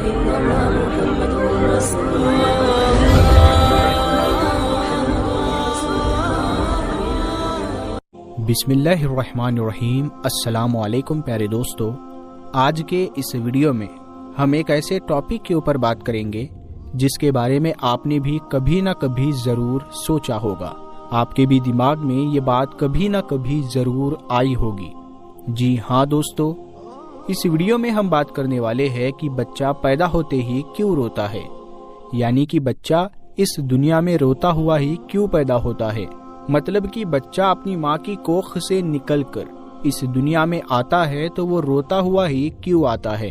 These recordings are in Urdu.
إلا الله محمد رسول الله. بسم اللہ الرحمن الرحیم. السلام علیکم پیارے دوستو. آج کے اس ویڈیو میں ہم ایک ایسے ٹاپک کے اوپر بات کریں گے جس کے بارے میں آپ نے بھی کبھی نہ کبھی ضرور سوچا ہوگا. آپ کے بھی دماغ میں یہ بات کبھی نہ کبھی ضرور آئی ہوگی. جی ہاں دوستو، اس ویڈیو میں ہم بات کرنے والے ہیں کہ بچہ پیدا ہوتے ہی کیوں روتا ہے، یعنی کہ بچہ اس دنیا میں روتا ہوا ہی کیوں پیدا ہوتا ہے. مطلب کہ بچہ اپنی ماں کی کوکھ سے نکل کر اس دنیا میں آتا ہے تو وہ روتا ہوا ہی کیوں آتا ہے.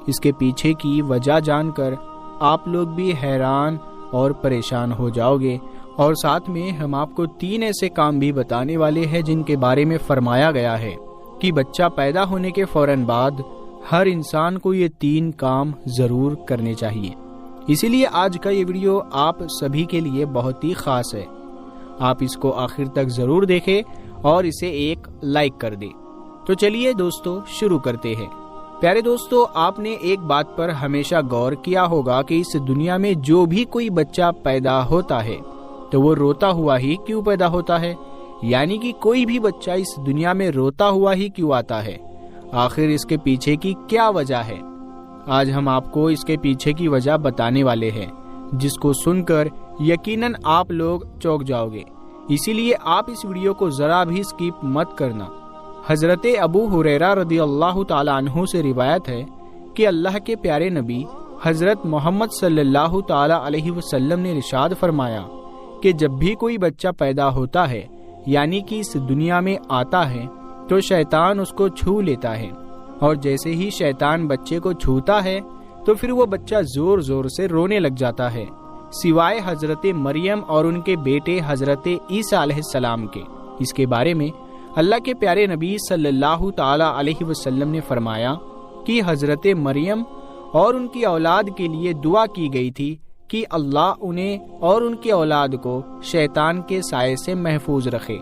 اس کے پیچھے کی وجہ جان کر آپ لوگ بھی حیران اور پریشان ہو جاؤ گے، اور ساتھ میں ہم آپ کو 3 ایسے کام بھی بتانے والے ہیں جن کے بارے میں فرمایا گیا ہے کہ بچہ پیدا ہونے کے فوراً بعد ہر انسان کو یہ 3 کام ضرور کرنے چاہیے. اسی لیے آج کا یہ ویڈیو آپ سبھی کے لیے بہت ہی خاص ہے. آپ اس کو آخر تک ضرور دیکھیں اور اسے ایک لائک کر دیں. تو چلیے دوستو شروع کرتے ہیں. پیارے دوستو، آپ نے ایک بات پر ہمیشہ غور کیا ہوگا کہ اس دنیا میں جو بھی کوئی بچہ پیدا ہوتا ہے تو وہ روتا ہوا ہی کیوں پیدا ہوتا ہے، یعنی کہ کوئی بھی بچہ اس دنیا میں روتا ہوا ہی کیوں آتا ہے. آخر اس کے پیچھے کی کیا وجہ ہے؟ آج ہم آپ کو اس کے پیچھے کی وجہ بتانے والے ہیں، جس کو سن کر یقیناً آپ لوگ چونک جاؤ گے. اسی لیے آپ اس ویڈیو کو ذرا بھی سکپ مت کرنا. حضرت ابو ہریرہ رضی اللہ تعالی عنہ سے روایت ہے کہ اللہ کے پیارے نبی حضرت محمد صلی اللہ تعالی علیہ وسلم نے ارشاد فرمایا کہ جب بھی کوئی بچہ پیدا ہوتا ہے، یعنی کہ اس دنیا میں آتا ہے، تو شیطان اس کو چھو لیتا ہے، اور جیسے ہی شیطان بچے کو چھوتا ہے تو پھر وہ بچہ زور زور سے رونے لگ جاتا ہے، سوائے حضرت مریم اور ان کے بیٹے حضرت عیسیٰ علیہ السلام کے. اس کے بارے میں اللہ کے پیارے نبی صلی اللہ تعالی علیہ وسلم نے فرمایا کہ حضرت مریم اور ان کی اولاد کے لیے دعا کی گئی تھی کہ اللہ انہیں اور ان کی اولاد کو شیطان کے سائے سے محفوظ رکھے.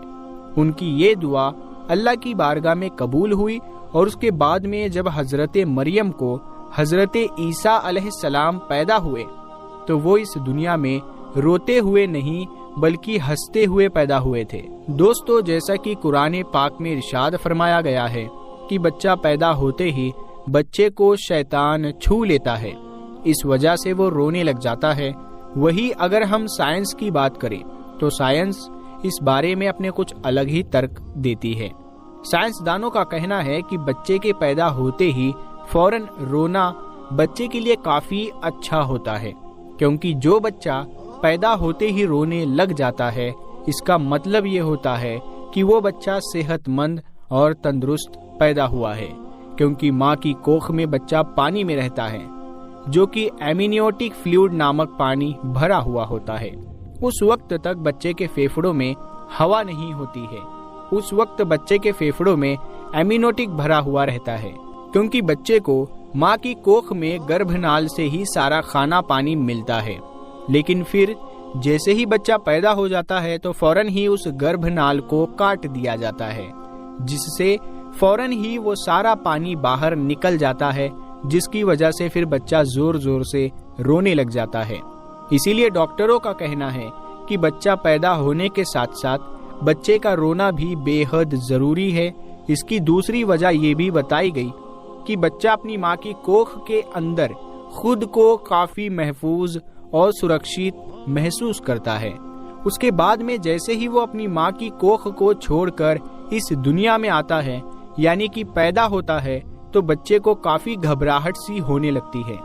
ان کی یہ دعا اللہ کی بارگاہ میں قبول ہوئی، اور اس کے بعد میں جب حضرت مریم کو حضرت عیسیٰ علیہ السلام پیدا ہوئے تو وہ اس دنیا میں روتے ہوئے نہیں بلکہ ہنستے ہوئے پیدا ہوئے تھے. دوستو، جیسا کہ قرآن پاک میں ارشاد فرمایا گیا ہے کہ بچہ پیدا ہوتے ہی بچے کو شیطان چھو لیتا ہے، اس وجہ سے وہ رونے لگ جاتا ہے. وہی اگر ہم سائنس کی بات کریں تو سائنس اس بارے میں اپنے کچھ الگ ہی ترک دیتی ہے. سائنسدانوں کا کہنا ہے کہ بچے کے پیدا ہوتے ہی فوراً رونا بچے کے لیے کافی اچھا ہوتا ہے، کیونکہ جو بچہ پیدا ہوتے ہی رونے لگ جاتا ہے اس کا مطلب یہ ہوتا ہے کہ وہ بچہ صحت مند اور تندرست پیدا ہوا ہے، کیونکہ ماں کی کوکھ میں بچہ پانی میں رہتا ہے جو کہ ایمنیوٹک فلوئڈ نامک پانی بھرا ہوا ہوتا ہے. اس وقت تک بچے کے پھیپھڑوں میں ہوا نہیں ہوتی ہے، اس وقت بچے کے پھیپھڑوں میں ایمنیوٹک بھرا ہوا رہتا ہے، کیونکہ بچے کو ماں کی کوکھ میں گربھ نال سے ہی سارا کھانا پانی ملتا ہے. لیکن پھر جیسے ہی بچہ پیدا ہو جاتا ہے تو فوراً ہی اس گربھ نال کو کاٹ دیا جاتا ہے، جس سے فوراً ہی وہ سارا پانی باہر نکل جاتا ہے، جس کی وجہ سے پھر بچہ زور زور سے رونے لگ جاتا ہے. اسی لیے ڈاکٹروں کا کہنا ہے کہ بچہ پیدا ہونے کے ساتھ ساتھ بچے کا رونا بھی بے حد ضروری ہے. اس کی دوسری وجہ یہ بھی بتائی گئی کہ بچہ اپنی ماں کی کوکھ کے اندر خود کو کافی محفوظ اور سرکشت محسوس کرتا ہے. اس کے بعد میں جیسے ہی وہ اپنی ماں کی کوکھ کو چھوڑ کر اس دنیا میں آتا ہے، یعنی کہ پیدا ہوتا ہے، تو بچے کو کافی گھبراہٹ سی ہونے لگتی ہے.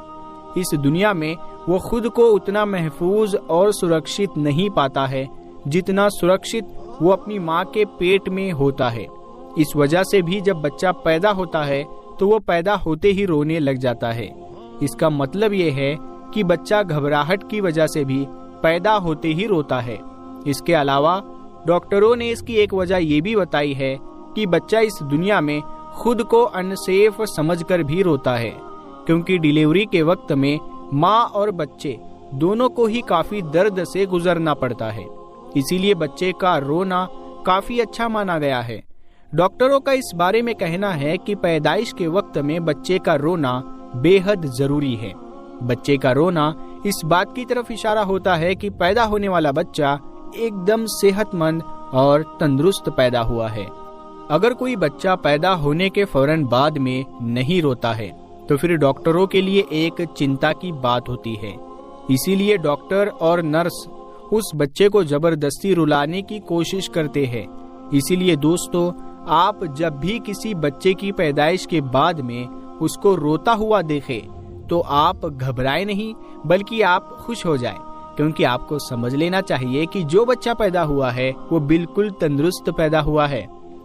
اس دنیا میں وہ خود کو اتنا محفوظ اور سرکشت نہیں پاتا ہے جتنا سرکشت وہ اپنی ماں کے پیٹ میں ہوتا ہے. اس وجہ سے بھی جب بچہ پیدا ہوتا ہے تو وہ پیدا ہوتے ہی رونے لگ جاتا ہے. اس کا مطلب یہ ہے کہ بچہ گھبراہٹ کی وجہ سے بھی پیدا ہوتے ہی روتا ہے. اس کے علاوہ ڈاکٹروں نے اس کی ایک وجہ یہ بھی بتائی ہے کہ بچہ اس دنیا میں خود کو انسیف سمجھ کر بھی روتا ہے، کیونکہ ڈیلیوری کے وقت میں ماں اور بچے دونوں کو ہی کافی درد سے گزرنا پڑتا ہے. اسی لیے بچے کا رونا کافی اچھا مانا گیا ہے. ڈاکٹروں کا اس بارے میں کہنا ہے کہ پیدائش کے وقت میں بچے کا رونا بے حد ضروری ہے۔ بچے کا رونا اس بات کی طرف اشارہ ہوتا ہے کہ پیدا ہونے والا بچہ ایک دم صحت مند اور تندرست پیدا ہوا ہے۔ اگر کوئی بچہ پیدا ہونے کے فوراً بعد میں نہیں روتا ہے تو پھر ڈاکٹروں کے لیے ایک چنتا کی بات ہوتی ہے۔ اسی لیے ڈاکٹر اور نرس اس بچے کو زبردستی رلانے کی کوشش کرتے ہیں۔ اسی لیے دوستو، آپ جب بھی کسی بچے کی پیدائش کے بعد میں اس کو روتا ہوا دیکھیں تو آپ گھبرائے نہیں بلکہ آپ خوش ہو جائیں، کیونکہ آپ کو سمجھ لینا چاہیے کہ جو بچہ پیدا ہوا ہے وہ بالکل تندرست پیدا ہوا ہے۔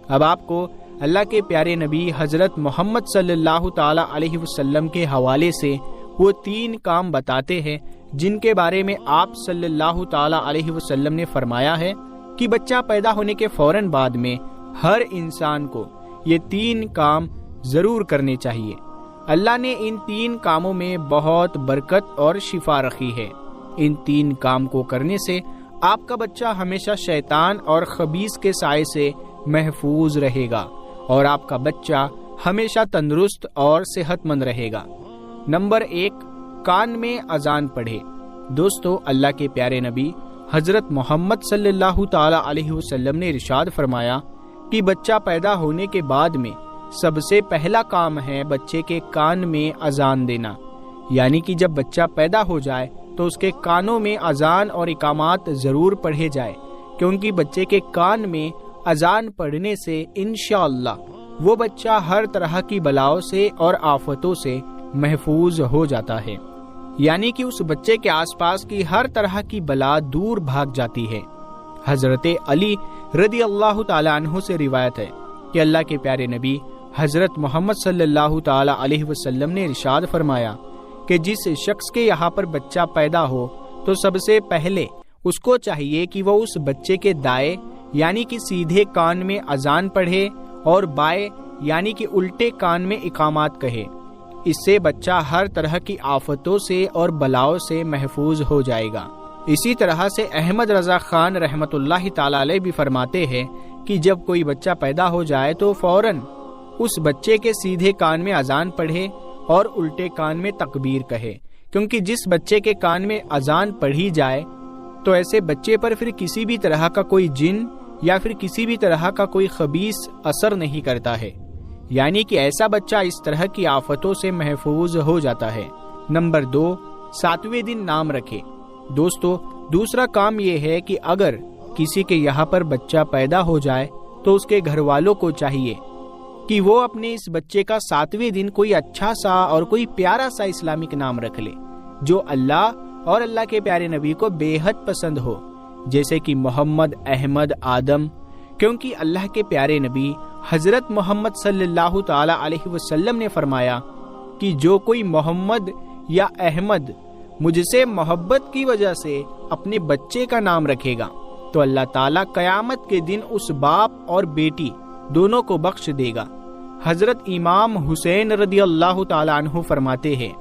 اب آپ کو اللہ کے پیارے نبی حضرت محمد صلی اللہ تعالی علیہ وسلم کے حوالے سے وہ 3 کام بتاتے ہیں جن کے بارے میں آپ صلی اللہ تعالی علیہ وسلم نے فرمایا ہے کہ بچہ پیدا ہونے کے فوراً بعد میں ہر انسان کو یہ 3 کام ضرور کرنے چاہیے۔ اللہ نے ان 3 کاموں میں بہت برکت اور شفا رکھی ہے۔ ان 3 کام کو کرنے سے آپ کا بچہ ہمیشہ شیطان اور خبیث کے سائے سے محفوظ رہے گا اور آپ کا بچہ ہمیشہ تندرست اور صحت مند رہے گا۔ نمبر 1، کان میں اذان پڑھے۔ دوستو، اللہ کے پیارے نبی حضرت محمد صلی اللہ تعالی علیہ وسلم نے ارشاد فرمایا کہ بچہ پیدا ہونے کے بعد میں سب سے پہلا کام ہے بچے کے کان میں اذان دینا، یعنی کہ جب بچہ پیدا ہو جائے تو اس کے کانوں میں اذان اور اقامات ضرور پڑھے جائے، کیونکہ بچے کے کان میں اذان پڑھنے سے انشاءاللہ وہ بچہ ہر طرح کی بلاؤں سے اور آفتوں سے محفوظ ہو جاتا ہے، یعنی کہ اس بچے کے آس پاس کی ہر طرح کی بلا دور بھاگ جاتی ہے۔ حضرت علی رضی اللہ تعالی عنہ سے روایت ہے کہ اللہ کے پیارے نبی حضرت محمد صلی اللہ تعالی علیہ وسلم نے ارشاد فرمایا کہ جس شخص کے یہاں پر بچہ پیدا ہو تو سب سے پہلے اس کو چاہیے کہ وہ اس بچے کے دائیں یعنی کہ سیدھے کان میں اذان پڑھے اور بائیں یعنی کہ الٹے کان میں اقامات کہے۔ اس سے بچہ ہر طرح کی آفتوں سے اور بلاؤں سے محفوظ ہو جائے گا۔ اسی طرح سے احمد رضا خان رحمت اللہ تعالی علیہ بھی فرماتے ہیں کہ جب کوئی بچہ پیدا ہو جائے تو فوراً اس بچے کے سیدھے کان میں اذان پڑھے اور الٹے کان میں تکبیر کہے، کیونکہ جس بچے کے کان میں اذان پڑھی جائے تو ایسے بچے پر پھر کسی بھی طرح کا کوئی جن یا پھر کسی بھی طرح کا کوئی خبیث اثر نہیں کرتا ہے، یعنی کہ ایسا بچہ اس طرح کی آفتوں سے محفوظ ہو جاتا ہے۔ نمبر 2، 7ویں دن نام رکھے۔ دوستو، دوسرا کام یہ ہے کہ اگر کسی کے یہاں پر بچہ پیدا ہو جائے تو اس کے گھر والوں کو چاہیے کہ وہ اپنے اس بچے کا 7ویں دن کوئی اچھا سا اور کوئی پیارا سا اسلامک نام رکھ لے جو اللہ اور اللہ کے پیارے نبی کو بے حد پسند ہو، جیسے کہ محمد، احمد، آدم، کیونکہ اللہ کے پیارے نبی حضرت محمد صلی اللہ تعالی علیہ وسلم نے فرمایا کہ جو کوئی محمد یا احمد مجھ سے محبت کی وجہ سے اپنے بچے کا نام رکھے گا تو اللہ تعالیٰ قیامت کے دن اس باپ اور بیٹی دونوں کو بخش دے گا۔ حضرت امام حسین رضی اللہ تعالیٰ عنہ فرماتے ہیں،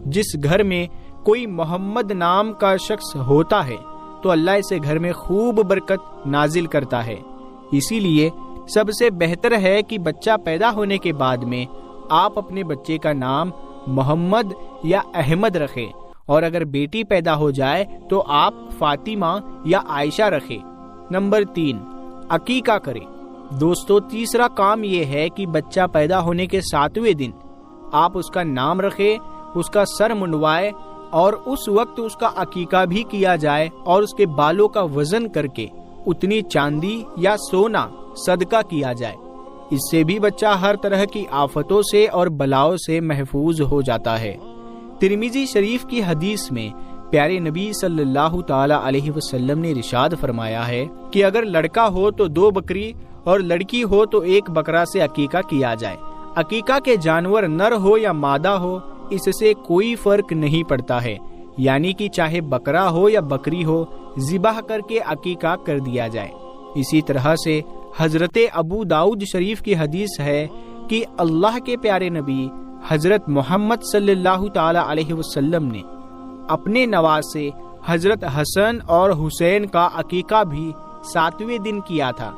جس گھر میں کوئی محمد نام کا شخص ہوتا ہے تو اللہ اسے گھر میں خوب برکت نازل کرتا ہے۔ اسی لیے سب سے بہتر ہے کہ بچہ پیدا ہونے کے بعد میں آپ اپنے بچے کا نام محمد یا احمد رکھیں، اور اگر بیٹی پیدا ہو جائے تو آپ فاطمہ یا عائشہ رکھیں۔ نمبر 3، عقیقہ کریں۔ دوستو، تیسرا کام یہ ہے کہ بچہ پیدا ہونے کے 7ویں دن آپ اس کا نام رکھیں، اس کا سر منڈوائے اور اس وقت اس کا عقیقہ بھی کیا جائے اور اس کے بالوں کا وزن کر کے اتنی چاندی یا سونا صدقہ کیا جائے۔ اس سے بھی بچہ ہر طرح کی آفتوں سے اور بلاؤں سے محفوظ ہو جاتا ہے۔ ترمذی شریف کی حدیث میں پیارے نبی صلی اللہ تعالی علیہ وسلم نے ارشاد فرمایا ہے کہ اگر لڑکا ہو تو 2 بکری اور لڑکی ہو تو 1 بکرا سے عقیقہ کیا جائے۔ عقیقہ کے جانور نر ہو یا مادہ ہو اس سے کوئی فرق نہیں پڑتا ہے، یعنی کہ چاہے بکرا ہو یا بکری ہو، ذبح کر کے عقیقہ کر دیا جائے۔ اسی طرح سے حضرت ابو داؤد شریف کی حدیث ہے کہ اللہ کے پیارے نبی حضرت محمد صلی اللہ تعالی علیہ وسلم نے اپنے نواسے حضرت حسن اور حسین کا عقیقہ بھی 7ویں دن کیا تھا،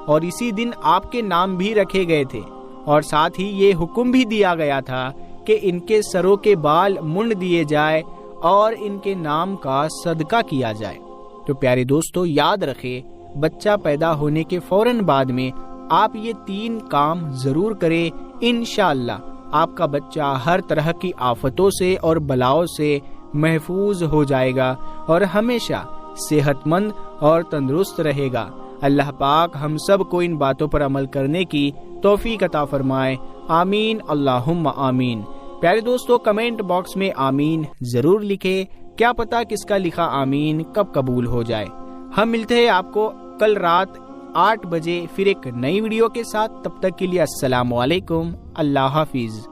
اور اسی دن آپ کے نام بھی رکھے گئے تھے، اور ساتھ ہی یہ حکم بھی دیا گیا تھا کہ ان کے سروں کے بال منڈ دیے جائے اور ان کے نام کا صدقہ کیا جائے۔ تو پیارے دوستو یاد رکھیں، بچہ پیدا ہونے کے فوراً بعد میں آپ یہ 3 کام ضرور کریں، انشاءاللہ آپ کا بچہ ہر طرح کی آفتوں سے اور بلاؤں سے محفوظ ہو جائے گا اور ہمیشہ صحت مند اور تندرست رہے گا۔ اللہ پاک ہم سب کو ان باتوں پر عمل کرنے کی توفیق عطا فرمائے، آمین اللہم آمین۔ پیارے دوستو کمنٹ باکس میں آمین ضرور لکھیں، کیا پتا کس کا لکھا آمین کب قبول ہو جائے۔ ہم ملتے ہیں آپ کو کل رات 8 بجے پھر ایک نئی ویڈیو کے ساتھ، تب تک کے لیے السلام علیکم، اللہ حافظ۔